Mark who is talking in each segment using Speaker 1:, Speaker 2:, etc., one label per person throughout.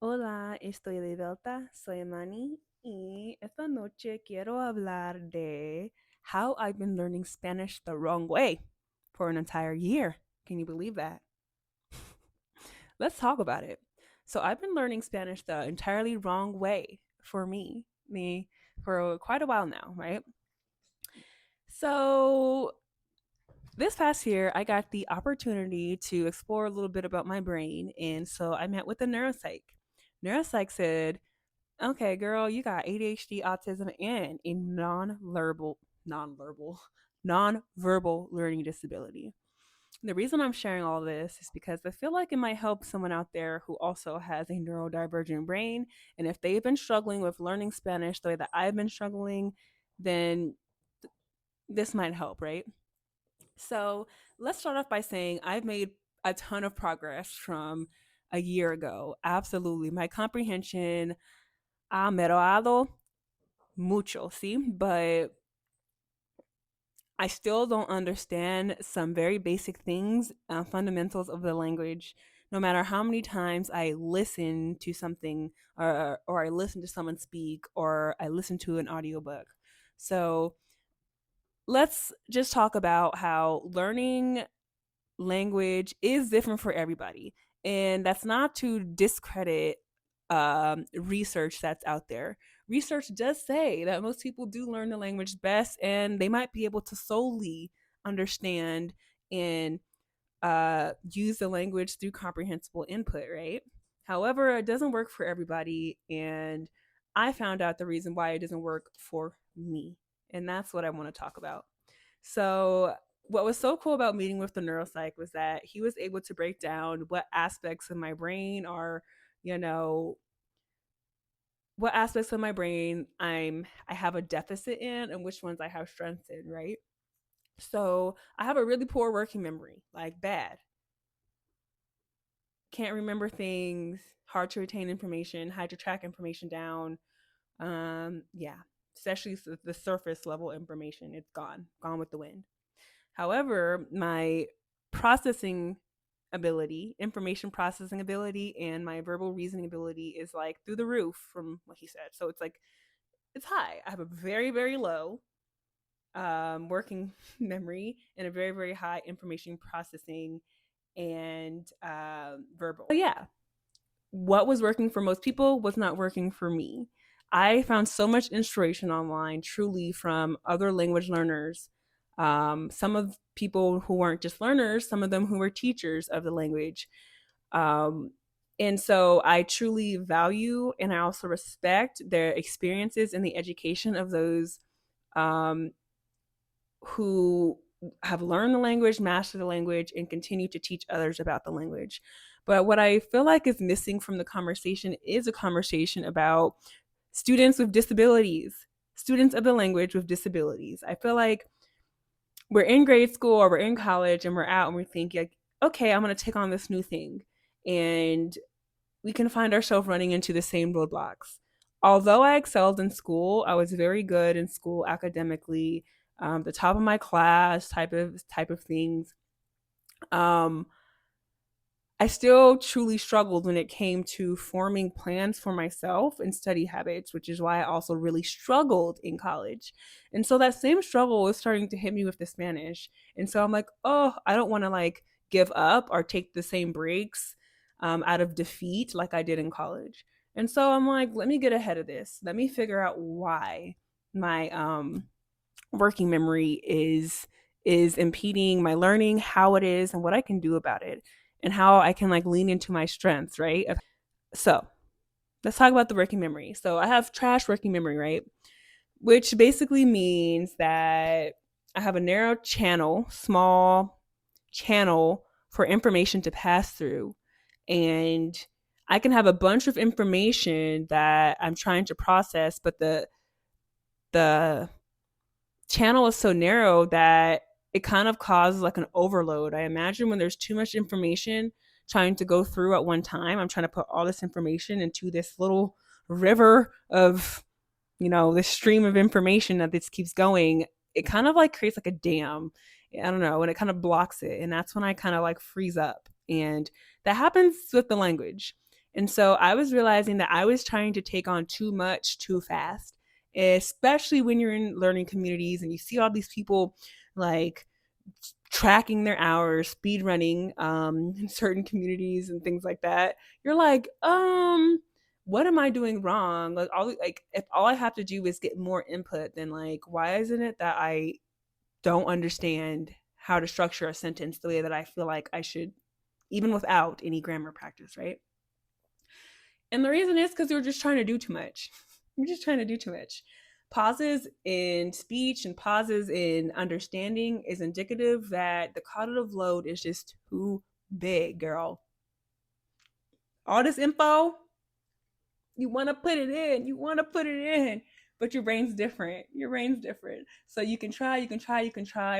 Speaker 1: Hola, estoy de vuelta, soy Manny y esta noche quiero hablar de how I've been learning Spanish the wrong way for an entire year. Can you believe that? Let's talk about it. So I've been learning Spanish the entirely wrong way for me for quite a while now, right? So this past year, I got the opportunity to explore a little bit about my brain, and so I met with a neuropsych. Neuropsych said, okay, girl, you got ADHD, autism, and a non-verbal, non-verbal learning disability. The reason I'm sharing all this is because I feel like it might help someone out there who also has a neurodivergent brain. And if they've been struggling with learning Spanish the way that I've been struggling, then this might help, right? So let's start off by saying I've made a ton of progress from a year ago. Absolutely. My comprehension ha mejorado mucho, see? But I still don't understand some very basic things, fundamentals of the language. No matter how many times I listen to something or I listen to someone speak or I listen to an audiobook. So let's just talk about how learning language is different for everybody. And that's not to discredit research that's out there. Research does say that most people do learn the language best and they might be able to solely understand and use the language through comprehensible input, right? However, it doesn't work for everybody. And I found out the reason why it doesn't work for me. And that's what I want to talk about. So, what was so cool about meeting with the neuropsych was that he was able to break down what aspects of my brain are, you know, what aspects of my brain I have a deficit in and which ones I have strengths in, right? So, I have a really poor working memory, like bad. Can't remember things, hard to retain information, hard to track information down. Yeah, especially the surface level information, it's gone with the wind. However, my processing ability, information processing ability, and my verbal reasoning ability is like through the roof from what he said. So it's like it's high. I have a very, very low working memory and a very, very high information processing and verbal. So yeah, what was working for most people was not working for me. I found so much inspiration online, truly, from other language learners. Some of people who weren't just learners, some of them who were teachers of the language. Um, and so I truly value and I also respect their experiences in the education of those um, who have learned the language, mastered the language, and continue to teach others about the language. But what I feel like is missing from the conversation is a conversation about students with disabilities, students of the language with disabilities. I feel like we're in grade school or we're in college and we're out and we think like, okay, I'm going to take on this new thing. And we can find ourselves running into the same roadblocks. Although I excelled in school, I was very good in school academically, the top of my class type of things. Um, I still truly struggled when it came to forming plans for myself and study habits, which is why I also really struggled in college. And so that same struggle was starting to hit me with the Spanish. And so I'm like, oh, I don't want to like give up or take the same breaks out of defeat like I did in college. And so I'm like, let me get ahead of this. Let me figure out why my working memory is impeding my learning, how it is, and what I can do about it, and how I can like lean into my strengths, right? So let's talk about the working memory. So I have trash working memory, right? Which basically means that I have a narrow channel, small channel for information to pass through. And I can have a bunch of information that I'm trying to process, but the channel is so narrow that it kind of causes like an overload. I imagine when there's too much information trying to go through at one time, I'm trying to put all this information into this little river of, this stream of information that this keeps going. It kind of like creates like a dam. I don't know, and it kind of blocks it. And that's when I kind of like freeze up. And that happens with the language. And so I was realizing that I was trying to take on too much too fast, especially when you're in learning communities and you see all these people like tracking their hours, speed running in certain communities and things like that. You're like, what am I doing wrong? Like if all I have to do is get more input, then like why isn't it that I don't understand how to structure a sentence the way that I feel like I should, even without any grammar practice, right? And the reason is because we're just trying to do too much. We're just trying to do too much. Pauses in speech and pauses in understanding is indicative that the cognitive load is just too big, girl. All this info, you want to put it in, but your brain's different. Your brain's different. So you can try,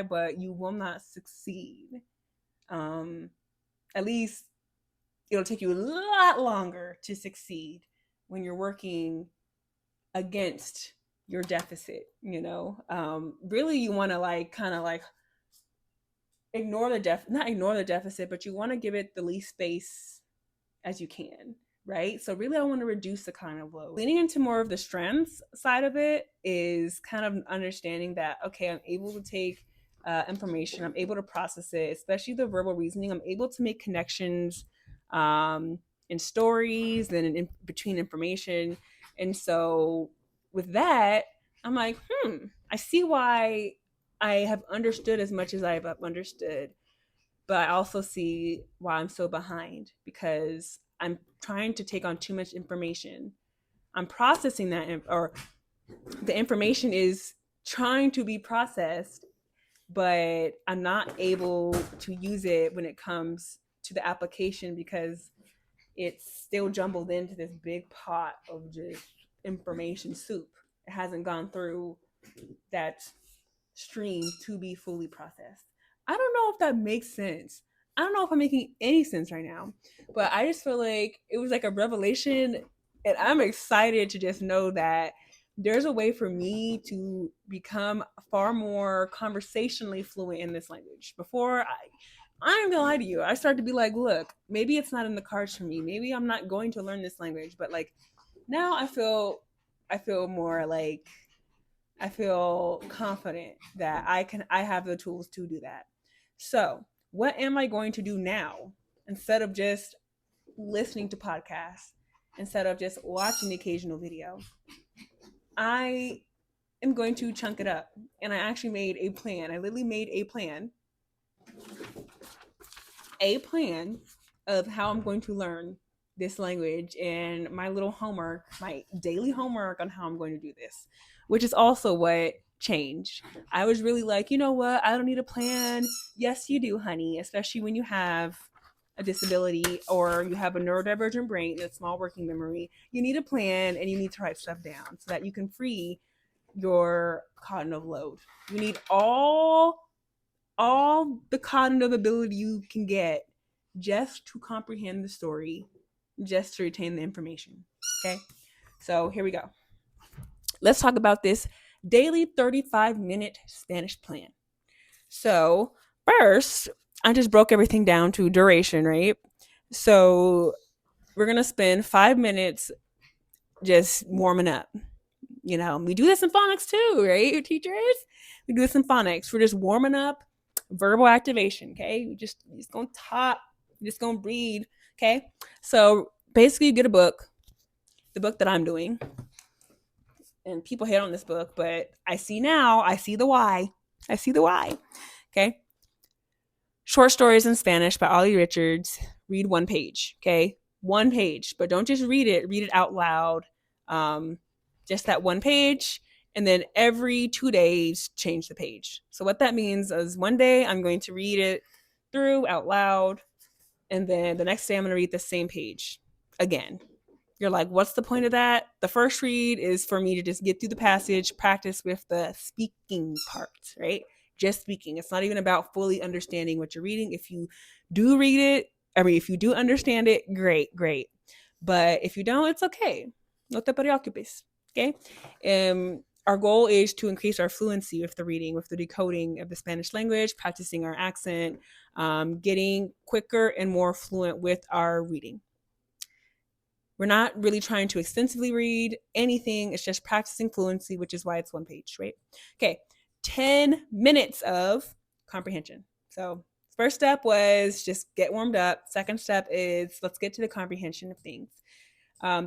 Speaker 1: but you will not succeed. At least it'll take you a lot longer to succeed when you're working against your deficit. Really you want to like kind of like not ignore the deficit, but you want to give it the least space as you can, right? So really I want to reduce the kind of load. Leaning into more of the strengths side of it is kind of understanding that, okay, I'm able to take information, I'm able to process it, especially the verbal reasoning. I'm able to make connections in stories and in between information. And so with that, I'm like, I see why I have understood as much as I've understood, but I also see why I'm so behind because I'm trying to take on too much information. I'm processing that, or the information is trying to be processed, but I'm not able to use it when it comes to the application because it's still jumbled into this big pot of just information soup. It hasn't gone through that stream to be fully processed. I don't know if that makes sense. I don't know if I'm making any sense right now, but I just feel like it was like a revelation, and I'm excited to just know that there's a way for me to become far more conversationally fluent in this language. Before I ain't gonna lie to you, I started to be like, look, maybe it's not in the cards for me. Maybe I'm not going to learn this language, but like now I feel more like I feel confident that I have the tools to do that. So, what am I going to do now instead of just listening to podcasts, instead of just watching the occasional video? I am going to chunk it up. And I actually made a plan. I literally made a plan of how I'm going to learn this language and my little homework, my daily homework on how I'm going to do this, which is also what changed. I was really like, you know what? I don't need a plan. Yes, you do, honey, especially when you have a disability or you have a neurodivergent brain and a small working memory. You need a plan and you need to write stuff down so that you can free your cognitive load. You need all the cognitive ability you can get just to comprehend the story, just to retain the information. Okay, so here we go. Let's talk about this daily 35-minute Spanish plan. So, first, I just broke everything down to duration, right? So, we're going to spend 5 minutes just warming up. We do this in phonics too, right, teachers? We do this in phonics. We're just warming up, verbal activation, okay? You're just gonna talk, you're just gonna breathe, okay? So basically, you get a book, the book that I'm doing, and people hate on this book, but I see the why. Okay? Short Stories in Spanish by Ollie Richards. Read one page, okay? One page, but don't just read it out loud. Just that one page, and then every 2 days change the page. So what that means is one day I'm going to read it through out loud, and then the next day I'm going to read the same page again. You're like, what's the point of that? The first read is for me to just get through the passage, practice with the speaking part, right? Just speaking. It's not even about fully understanding what you're reading. If you do read it, if you do understand it, great. But if you don't, it's okay. No te preocupes. Okay. Our goal is to increase our fluency with the reading, with the decoding of the Spanish language, practicing our accent, getting quicker and more fluent with our reading. We're not really trying to extensively read anything. It's just practicing fluency, which is why it's one page, right? Okay, 10 minutes of comprehension. So first step was just get warmed up. Second step is let's get to the comprehension of things.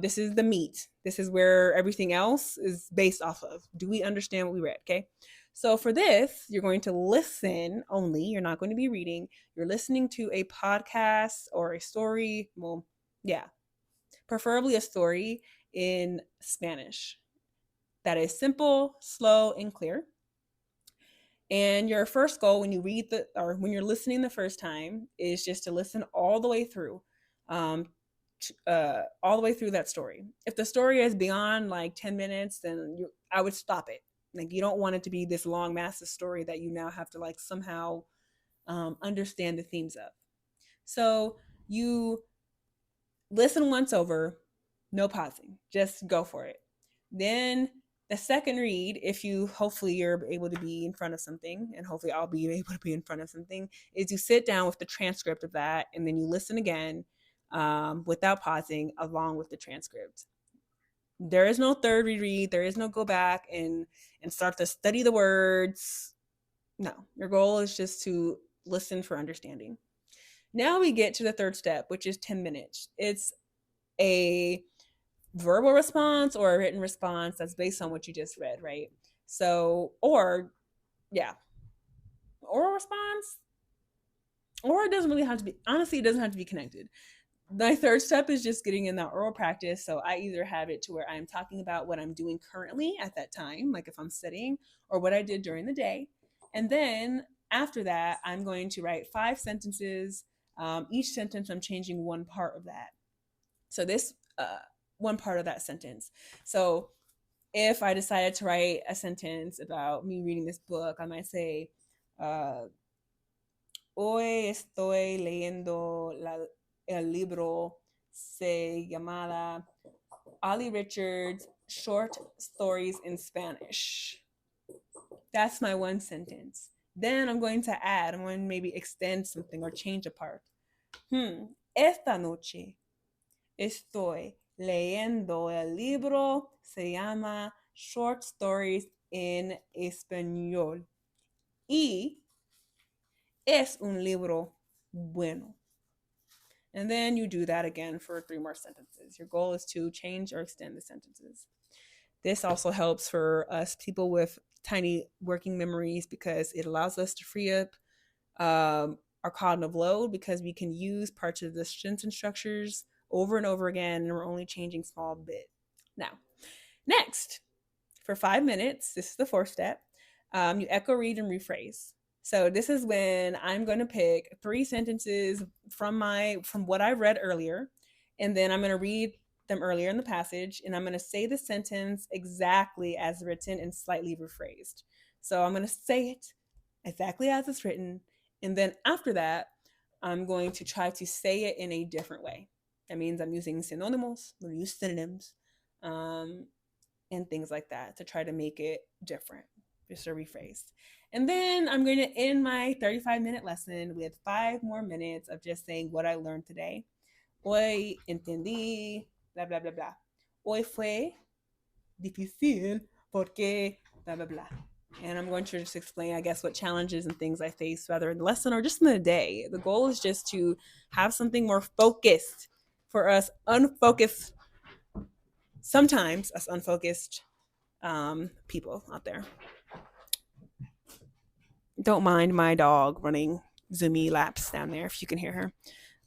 Speaker 1: This is the meat. This is where everything else is based off of. Do we understand what we read? Okay. So for this, you're going to listen only. You're not going to be reading. You're listening to a podcast or a story. Well, yeah, preferably a story in Spanish that is simple, slow, and clear. And your first goal when you read or when you're listening the first time is just to listen all the way through, all the way through that story. If the story is beyond like 10 minutes, then I would stop it. Like, you don't want it to be this long, massive story that you now have to like somehow understand the themes of. So you listen once over, no pausing, just go for it. Then the second read, if you hopefully you're able to be in front of something, and hopefully I'll be able to be in front of something, is you sit down with the transcript of that, and then you listen again without pausing, along with the transcript. There is no third reread. There is no go back and start to study the words. No, your goal is just to listen for understanding. Now we get to the third step, which is 10 minutes. It's a verbal response or a written response that's based on what you just read, right? So, or yeah, oral response, or it doesn't really have to be, honestly, it doesn't have to be connected. My third step is just getting in that oral practice. So I either have it to where I'm talking about what I'm doing currently at that time, like if I'm studying, or what I did during the day. And then after that, I'm going to write 5 sentences. Each sentence, I'm changing one part of that. So this one part of that sentence. So if I decided to write a sentence about me reading this book, I might say, hoy estoy leyendo el libro se llamada Ali Richards Short Stories in Spanish. That's my one sentence. Then I'm going to add, I'm going to maybe extend something or change a part. Esta noche estoy leyendo el libro se llama Short Stories en Español. Y es un libro bueno. And then you do that again for 3 more sentences. Your goal is to change or extend the sentences. This also helps for us people with tiny working memories because it allows us to free up our cognitive load, because we can use parts of the sentence structures over and over again, and we're only changing small bit. Now, next, for 5 minutes, this is the 4th step, you echo read and rephrase. So this is when I'm going to pick 3 sentences from what I read earlier, and then I'm going to read them earlier in the passage, and I'm going to say the sentence exactly as written and slightly rephrased. So I'm going to say it exactly as it's written, and then after that, I'm going to try to say it in a different way. That means I'm using synonyms, I'm going to use synonyms, and things like that to try to make it different, just a rephrase. And then I'm going to end my 35-minute lesson with 5 more minutes of just saying what I learned today. Hoy entendí, blah, blah, blah, blah. Hoy fue difícil porque, blah, blah, blah. And I'm going to just explain, I guess, what challenges and things I face, whether in the lesson or just in the day. The goal is just to have something more focused for us unfocused, sometimes us unfocused people out there. Don't mind my dog running zoomy laps down there if you can hear her.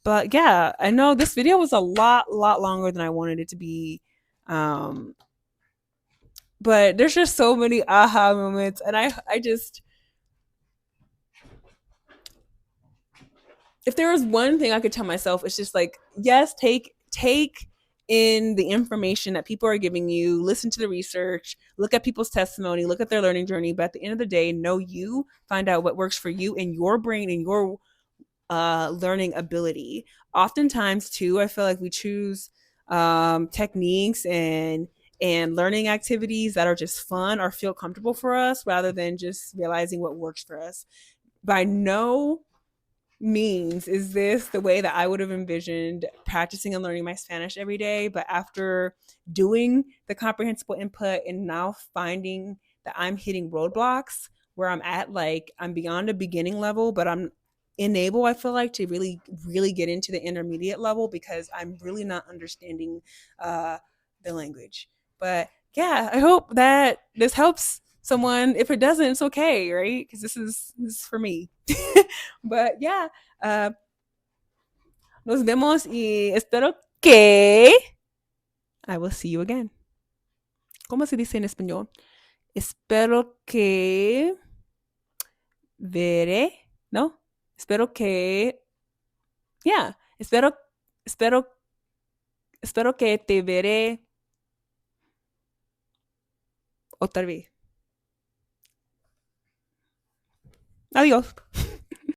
Speaker 1: But yeah, I know this video was a lot longer than I wanted it to be. But there's just so many aha moments, and I just, if there was one thing I could tell myself, it's just like, yes, take in the information that people are giving you, listen to the research, look at people's testimony, look at their learning journey, but at the end of the day, know you, find out what works for you in your brain and your learning ability. Oftentimes too, I feel like we choose techniques and learning activities that are just fun or feel comfortable for us rather than just realizing what works for us. But I know means is this the way that I would have envisioned practicing and learning my Spanish every day? But after doing the comprehensible input and now finding that I'm hitting roadblocks where I'm at, like I'm beyond a beginning level, but I'm enable, I feel like, to really, really get into the intermediate level because I'm really not understanding uh, the language. But yeah, I hope that this helps someone. If it doesn't, it's okay, right? Because this is for me. But yeah, uh, nos vemos y espero que I will see you again. ¿Cómo se dice en español? Espero que veré, ¿no? Espero que, yeah, espero, espero que te veré otra vez. Adiós.